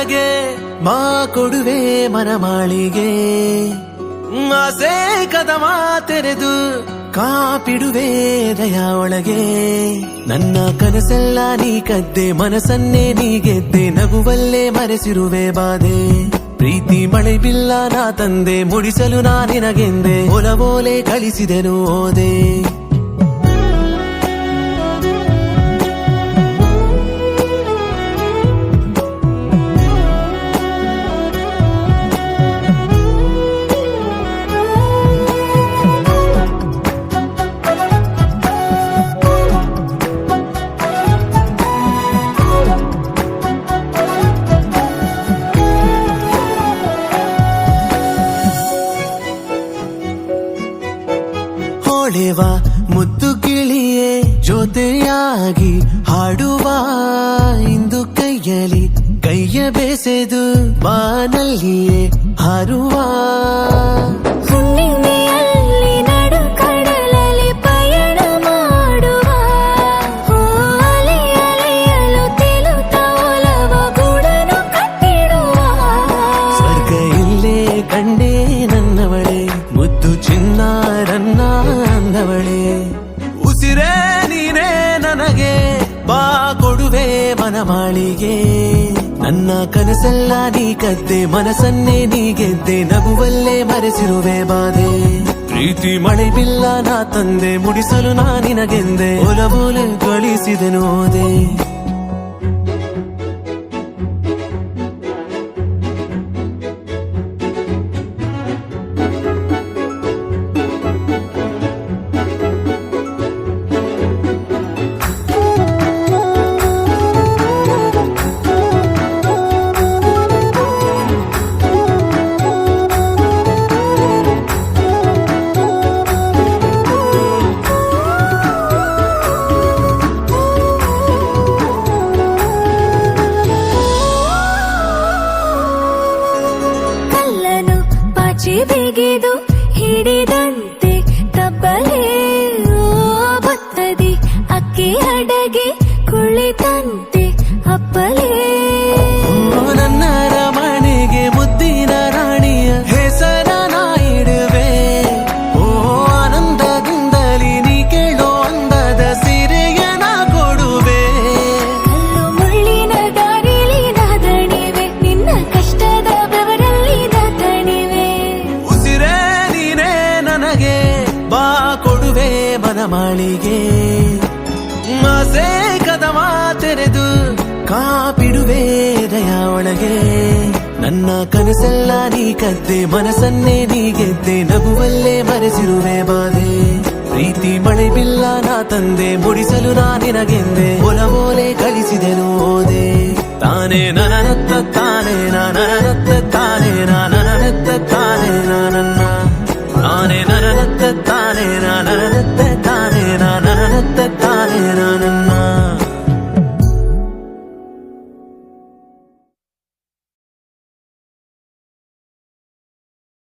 ನನಗೆ ಮಾ ಕೊಡುವೆ ಮನಮಾಳಿಗೆ ಆಸೆ ಕದಮ ತೆರೆದು ಕಾಪಿಡುವೆ ದಯ ಒಳಗೆ ನನ್ನ ಕನಸೆಲ್ಲ ನೀ ಕದ್ದೆ ಮನಸ್ಸನ್ನೇ ನೀ ಗೆದ್ದೆ ನಗುವಲ್ಲೇ ಮರೆಸಿರುವೆ ಬಾಧೆ ಪ್ರೀತಿ ಮಳೆ ಬಿಲ್ಲ ನಾ ತಂದೆ ಮುಡಿಸಲು ನಾ ನಿನಗೆಂದೆ ಒಲವೋಲೆ ಕಳಿಸಿದೆನು ಓದೆ ಹೊಳೆವ ಮುದ್ದು ಗಿಳಿಯೇ ಜೊತೆಯಾಗಿ ಹಾಡುವ ಇಂದು ಕೈಯ ಬೆಸೆದು ಬಾನಲ್ಲಿಯೇ ಹಾರುವ ಹುಣ್ಣಿಮೆಯಲ್ಲಿ ನಡು ಕಡಲಲ್ಲಿ ಪಯಣ ಮಾಡುವ ಅಲೆಯಲು ತೇಲುತ್ತ ಒಲವ ಗೂಡನ್ನು ಕಟ್ಟಿಡುವ ಸ್ವರ್ಗ ಇಲ್ಲೇ ಕಂಡೇ ನನ್ನವಳೆ ಮುದ್ದು ಚಿನ್ನಾರನ್ನ ಅಂದವಳೆ ಉಸಿರೇ ನೀನೇ ನನಗೆ ಬಾ ಕೊಡುವೆ ಮನಮಾಳಿಗೆ ನನ್ನ ಕನಸೆಲ್ಲ ನೀ ಕದ್ದೆ ಮನಸ್ಸನ್ನೇ ನೀ ಗೆದ್ದೆ ನಗುವಲ್ಲೇ ಮರೆಸಿರುವೆ ಬಾಧೆ ಪ್ರೀತಿ ಮಳೆ ಬಿಲ್ಲ ನಾ ತಂದೆ ಮುಡಿಸಲು ನಾ ನಿನಗೆಂದೆ ಒಲವೋಲೆ ಗಳಿಸಿದೆನು ಓದೆ ಬಿಗಿದು ಹಿಡಿದಂತೆ ತಬ್ಬಲೆ ಬತ್ತದಿ ಅಕ್ಕಿ ಅಡಗಿ ಕುಳಿತಂತೆ ಅಪ್ಪಲೇ ನನ್ನ ರಮಣಿಗೆ ಮುದ್ದಿನ ರಾಣಿಯ ಹೆಸರ ನಾ ಇಡುವೆ ಓ ಆನಂದದಿಂದಲಿ ನೀ ಕೇಳೋ ಅಂದದ ಸಿರೆಯ ನಾ ಕೊಡುವೆ ಕಲ್ಲು ಮುಳ್ಳಿನ ದಾರಿಲಿ ನಾ ದಣಿವೆ ನಿನ್ನ ಕಷ್ಟದ ಬೆವರಲ್ಲಿ ನಾ ತಣಿವೆ ಉಸಿರೇ ನೀನೇ ನನಗೆ ಬಾ ಕೊಡುವೆ ಮನಮಾಳಿಗೆ ಆಸೆ ಕದಮ ತೆರೆದು ಕಾಪಿಡುವೆ ದಯ ಒಳಗೆ ನನ್ನ ಕನಸೆಲ್ಲ ನೀ ಕದ್ದೆ ಮನಸ್ಸನ್ನೇ ನೀ ಗೆದ್ದೆ ನಗುವಲ್ಲೇ ಮರೆಸಿರುವೆ ಬಾಧೆ ಪ್ರೀತಿ ಮಳೆ ಬಿಲ್ಲ ನಾ ತಂದೆ ಮುಡಿಸಲು ನಾ ನಿನಗೆಂದೆ ಒಲವೋಲೆ ಕಳಿಸಿದೆನು ಓದೆ ತಾನೇ ನನನತ್ತ